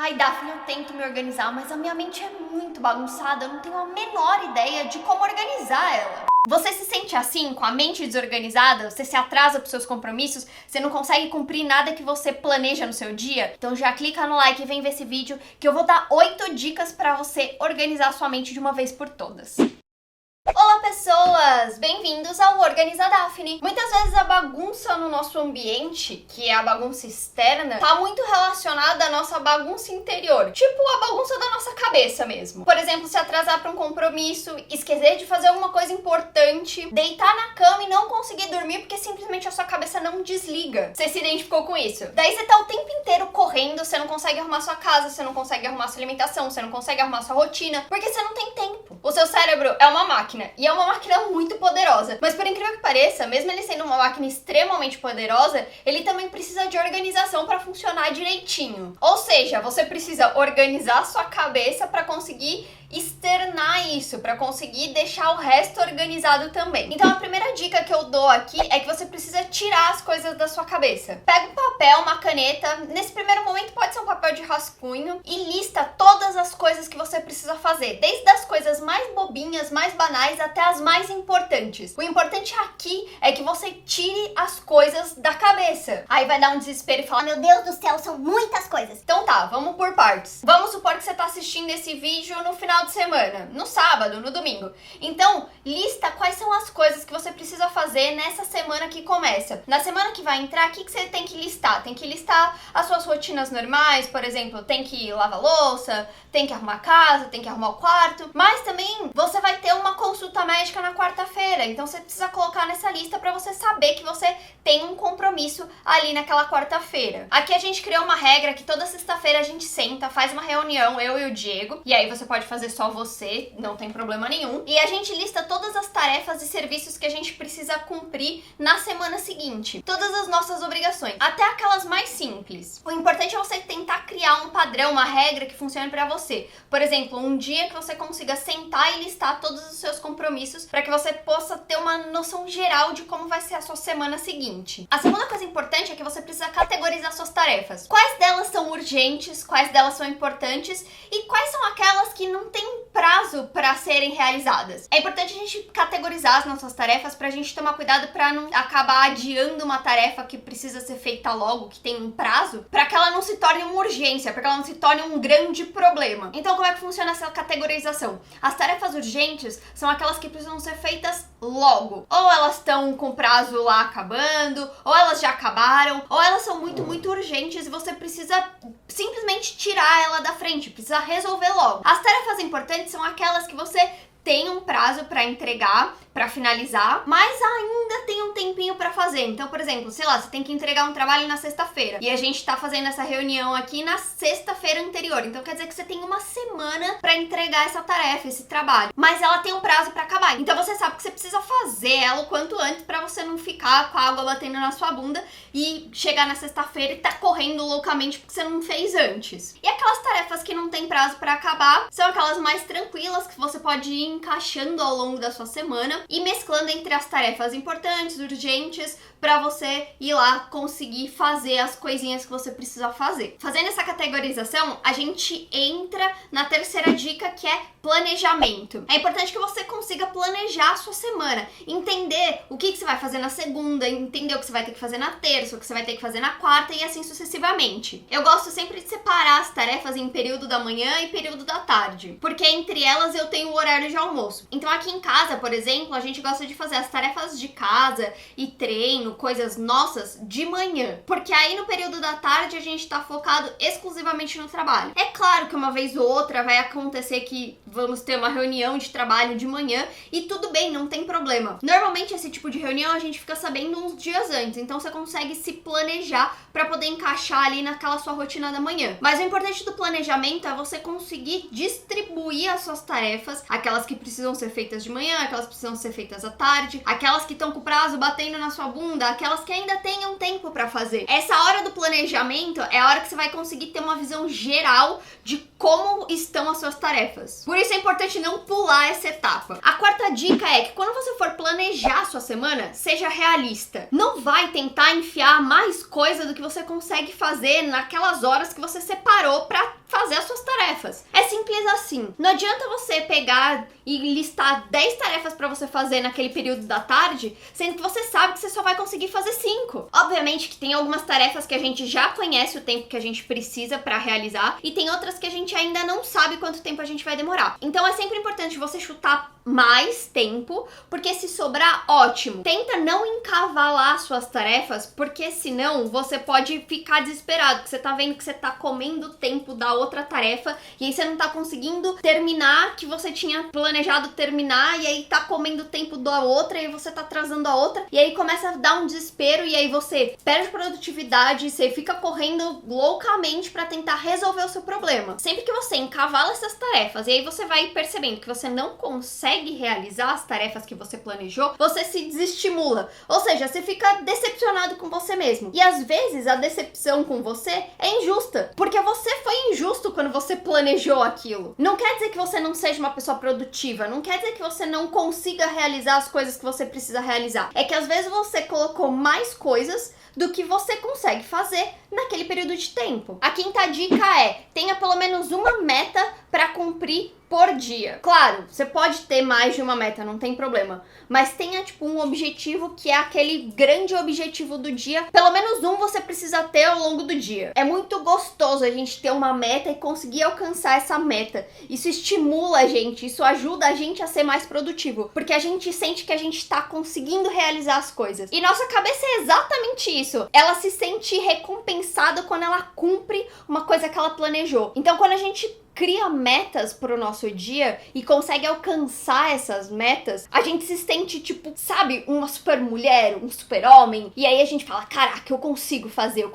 Ai, Daphne, eu tento me organizar, mas a minha mente é muito bagunçada, eu não tenho a menor ideia de como organizar ela. Você se sente assim, com a mente desorganizada? Você se atrasa pros seus compromissos? Você não consegue cumprir nada que você planeja no seu dia? Então já clica no like e vem ver esse vídeo que eu vou dar 8 dicas pra você organizar sua mente de uma vez por todas. Olá pessoas, bem-vindos ao Organiza Daphne. Muitas vezes a bagunça no nosso ambiente, que é a bagunça externa, tá muito relacionada à nossa bagunça interior, tipo a bagunça da nossa cabeça mesmo. Por exemplo, se atrasar para um compromisso, esquecer de fazer alguma coisa importante, deitar na cama e não conseguir dormir porque simplesmente a sua cabeça não desliga. Você se identificou com isso? Daí você tá o tempo inteiro correndo, você não consegue arrumar sua casa, você não consegue arrumar sua alimentação, você não consegue arrumar sua rotina, porque você não tem tempo. O seu cérebro é uma máquina. E é uma máquina muito poderosa. Mas por incrível que pareça, mesmo ele sendo uma máquina extremamente poderosa, ele também precisa de organização para funcionar direitinho. Ou seja, você precisa organizar sua cabeça para conseguir externar isso, para conseguir deixar o resto organizado também. Então a primeira dica que eu dou aqui é que você precisa tirar as coisas da sua cabeça. Pega um papel, uma caneta, nesse primeiro momento pode ser um papel de rascunho, e lista todas as coisas que você precisa fazer, desde as coisas mais bobinhas, mais banais, até as mais importantes. O importante aqui é que você tire as coisas da cabeça. Aí vai dar um desespero e falar, meu Deus do céu, são muitas coisas. Então tá, vamos por partes. Vamos supor que você tá assistindo esse vídeo no final de semana, no sábado, no domingo. Então, lista quais são as coisas que você precisa fazer nessa semana que começa. Na semana que vai entrar, o que você tem que listar? Tem que listar as suas rotinas normais, por exemplo, tem que lavar louça, tem que arrumar a casa, tem que arrumar o quarto, mas também você vai ter uma consulta médica na quarta-feira, então você precisa colocar nessa lista para você saber que você tem um compromisso ali naquela quarta-feira. Aqui a gente criou uma regra que toda sexta-feira a gente senta, faz uma reunião, eu e o Diego, e aí você pode fazer só você, não tem problema nenhum, e a gente lista todas as tarefas e serviços que a gente precisa cumprir na semana seguinte, todas as nossas obrigações, até aquelas mais simples. O importante é você tentar criar um padrão, uma regra que funcione para você. Por exemplo, um dia que você consiga sentar e listar todos os seus compromissos para que você possa ter uma noção geral de como vai ser a sua semana seguinte. A segunda coisa importante é que você precisa categorizar suas tarefas. Quais delas são urgentes, quais delas são importantes e quais são aquelas que não têm prazo para serem realizadas. É importante a gente categorizar as nossas tarefas pra gente tomar cuidado para não acabar adiando uma tarefa que precisa ser feita logo, que tem um prazo, para que ela não se torne uma urgência, para que ela não se torne um grande problema. Então, como é que funciona essa categorização? As tarefas urgentes são aquelas que precisam ser feitas logo. Ou elas estão com o prazo lá acabando, ou elas já acabaram, ou elas são muito urgentes e você precisa simplesmente tirar ela da frente, precisa resolver logo. As tarefas importantes são aquelas que você tem um prazo para entregar, para finalizar, mas ainda tem um tempinho para fazer. Então, por exemplo, sei lá, você tem que entregar um trabalho na sexta-feira e a gente tá fazendo essa reunião aqui na sexta-feira anterior. Então, quer dizer que você tem uma semana para entregar essa tarefa, esse trabalho, mas ela tem um prazo para acabar. Então, você sabe que você precisa fazer ela o quanto antes para você não ficar com a água batendo na sua bunda e chegar na sexta-feira e tá correndo loucamente porque você não fez antes. E aquelas tarefas que não tem prazo para acabar são aquelas mais tranquilas que você pode ir encaixando ao longo da sua semana e mesclando entre as tarefas importantes, urgentes, para você ir lá conseguir fazer as coisinhas que você precisa fazer. Fazendo essa categorização, a gente entra na terceira dica, que é planejamento. É importante que você consiga planejar a sua semana, entender o que você vai fazer na segunda, entender o que você vai ter que fazer na terça, o que você vai ter que fazer na quarta e assim sucessivamente. Eu gosto sempre de separar as tarefas em período da manhã e período da tarde, porque entre elas eu tenho o horário de almoço. Então aqui em casa, por exemplo, a gente gosta de fazer as tarefas de casa e treino, coisas nossas, de manhã, porque aí no período da tarde a gente tá focado exclusivamente no trabalho. É claro que uma vez ou outra vai acontecer que vamos ter uma reunião de trabalho de manhã e tudo bem, não tem problema. Normalmente esse tipo de reunião a gente fica sabendo uns dias antes, então você consegue se planejar para poder encaixar ali naquela sua rotina da manhã. Mas o importante do planejamento é você conseguir distribuir as suas tarefas, aquelas que precisam ser feitas de manhã, aquelas que precisam ser feitas à tarde, aquelas que estão com o prazo batendo na sua bunda, aquelas que ainda tenham tempo para fazer. Essa hora do planejamento é a hora que você vai conseguir ter uma visão geral de como estão as suas tarefas. Por isso é importante não pular essa etapa. A quarta dica é que quando você for planejar a sua semana, seja realista. Não vai tentar enfiar mais coisa do que você consegue fazer naquelas horas que você separou para fazer fazer as suas tarefas. É simples assim. Não adianta você pegar e listar 10 tarefas pra você fazer naquele período da tarde, sendo que você sabe que você só vai conseguir fazer 5. Obviamente que tem algumas tarefas que a gente já conhece o tempo que a gente precisa pra realizar, e tem outras que a gente ainda não sabe quanto tempo a gente vai demorar. Então é sempre importante você chutar mais tempo, porque se sobrar, ótimo. Tenta não encavalar suas tarefas, porque senão você pode ficar desesperado, porque você tá vendo que você tá comendo tempo da outra tarefa, e aí você não tá conseguindo terminar que você tinha planejado terminar, e aí tá comendo tempo da outra, e aí você tá atrasando a outra, e aí começa a dar um desespero, e aí você perde produtividade, você fica correndo loucamente pra tentar resolver o seu problema. Sempre que você encavala essas tarefas, e aí você vai percebendo que você não consegue realizar as tarefas que você planejou, você se desestimula. Ou seja, você fica decepcionado com você mesmo. E às vezes a decepção com você é injusta, porque você foi injusto quando você planejou aquilo. Não quer dizer que você não seja uma pessoa produtiva, não quer dizer que você não consiga realizar as coisas que você precisa realizar. É que às vezes você colocou mais coisas do que você consegue fazer naquele período de tempo. A quinta dica é: tenha pelo menos uma meta para cumprir por dia. Claro, você pode ter mais de uma meta, não tem problema, mas tenha tipo um objetivo que é aquele grande objetivo do dia. Pelo menos um você precisa ter ao longo do dia. É muito gostoso a gente ter uma meta e conseguir alcançar essa meta. Isso estimula a gente, isso ajuda a gente a ser mais produtivo, porque a gente sente que a gente tá conseguindo realizar as coisas. E nossa cabeça é exatamente isso. Ela se sente recompensada quando ela cumpre uma coisa que ela planejou. Então, quando a gente cria metas pro nosso dia e consegue alcançar essas metas, a gente se sente tipo, sabe, uma super mulher, um super homem, e aí a gente fala, caraca, eu consigo fazer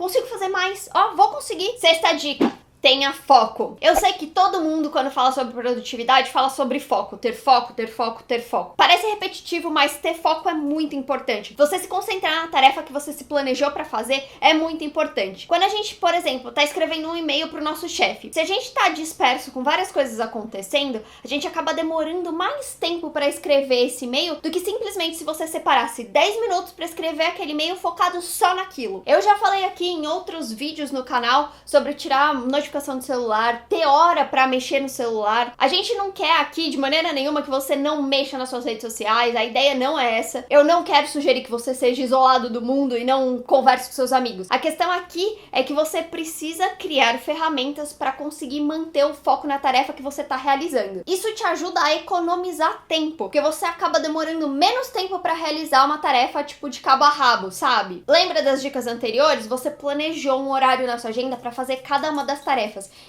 mais, ó, vou conseguir. Sexta dica: tenha foco. Eu sei que todo mundo, quando fala sobre produtividade, fala sobre foco. Ter foco, ter foco, ter foco. Parece repetitivo, mas ter foco é muito importante. Você se concentrar na tarefa que você se planejou pra fazer é muito importante. Quando a gente, por exemplo, tá escrevendo um e-mail pro nosso chefe, se a gente tá disperso com várias coisas acontecendo, a gente acaba demorando mais tempo pra escrever esse e-mail do que simplesmente se você separasse 10 minutos pra escrever aquele e-mail focado só naquilo. Eu já falei aqui em outros vídeos no canal sobre tirar notificação do celular, ter hora pra mexer no celular. A gente não quer aqui de maneira nenhuma que você não mexa nas suas redes sociais, a ideia não é essa. Eu não quero sugerir que você seja isolado do mundo e não converse com seus amigos. A questão aqui é que você precisa criar ferramentas pra conseguir manter o foco na tarefa que você tá realizando. Isso te ajuda a economizar tempo, porque você acaba demorando menos tempo pra realizar uma tarefa tipo de cabo a rabo, sabe? Lembra das dicas anteriores? Você planejou um horário na sua agenda pra fazer cada uma das tarefas.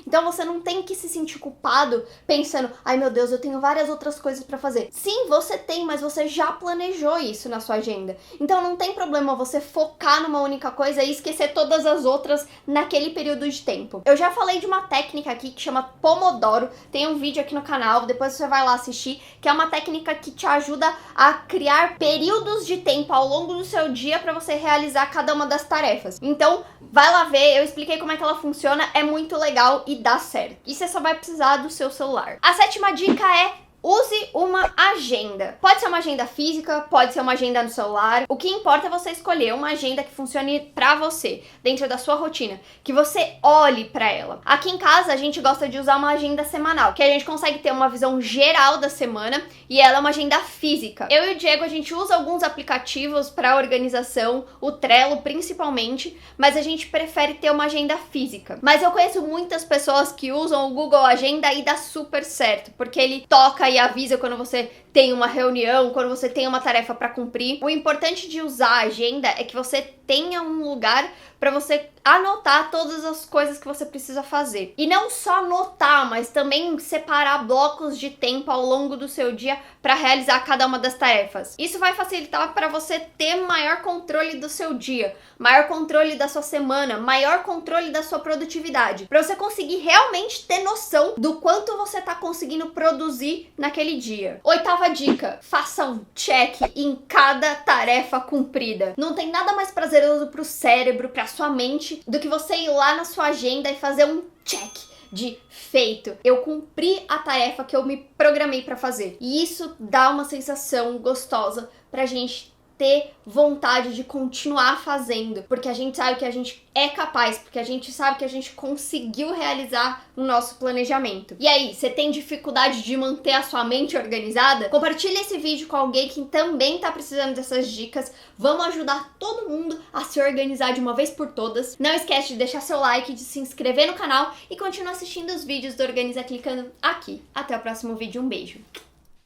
Então você não tem que se sentir culpado pensando, ai meu Deus, eu tenho várias outras coisas pra fazer. Sim, você tem, mas você já planejou isso na sua agenda. Então não tem problema você focar numa única coisa e esquecer todas as outras naquele período de tempo. Eu já falei de uma técnica aqui que chama Pomodoro, tem um vídeo aqui no canal, depois você vai lá assistir, que é uma técnica que te ajuda a criar períodos de tempo ao longo do seu dia pra você realizar cada uma das tarefas. Então, vai lá ver, eu expliquei como é que ela funciona, é muito legal e dá certo. E você só vai precisar do seu celular. A sétima dica é: use uma agenda. Pode ser uma agenda física, pode ser uma agenda no celular. O que importa é você escolher uma agenda que funcione pra você, dentro da sua rotina, que você olhe pra ela. Aqui em casa a gente gosta de usar uma agenda semanal, que a gente consegue ter uma visão geral da semana e ela é uma agenda física. Eu e o Diego, a gente usa alguns aplicativos pra organização, o Trello principalmente, mas a gente prefere ter uma agenda física. Mas eu conheço muitas pessoas que usam o Google Agenda e dá super certo, porque ele toca e avisa quando você tem uma reunião, quando você tem uma tarefa para cumprir. O importante de usar a agenda é que você tenha um lugar para você anotar todas as coisas que você precisa fazer. E não só anotar, mas também separar blocos de tempo ao longo do seu dia para realizar cada uma das tarefas. Isso vai facilitar para você ter maior controle do seu dia, maior controle da sua semana, maior controle da sua produtividade, para você conseguir realmente ter noção do quanto você tá conseguindo produzir naquele dia. Oitava dica: faça um check em cada tarefa cumprida. Não tem nada mais prazeroso pro cérebro, pra sua mente, do que você ir lá na sua agenda e fazer um check de feito. Eu cumpri a tarefa que eu me programei pra fazer. E isso dá uma sensação gostosa pra gente ter vontade de continuar fazendo, porque a gente sabe que a gente é capaz, porque a gente sabe que a gente conseguiu realizar o nosso planejamento. E aí, você tem dificuldade de manter a sua mente organizada? Compartilhe esse vídeo com alguém que também tá precisando dessas dicas. Vamos ajudar todo mundo a se organizar de uma vez por todas. Não esquece de deixar seu like, de se inscrever no canal e continuar assistindo os vídeos do Organiza clicando aqui. Até o próximo vídeo, um beijo!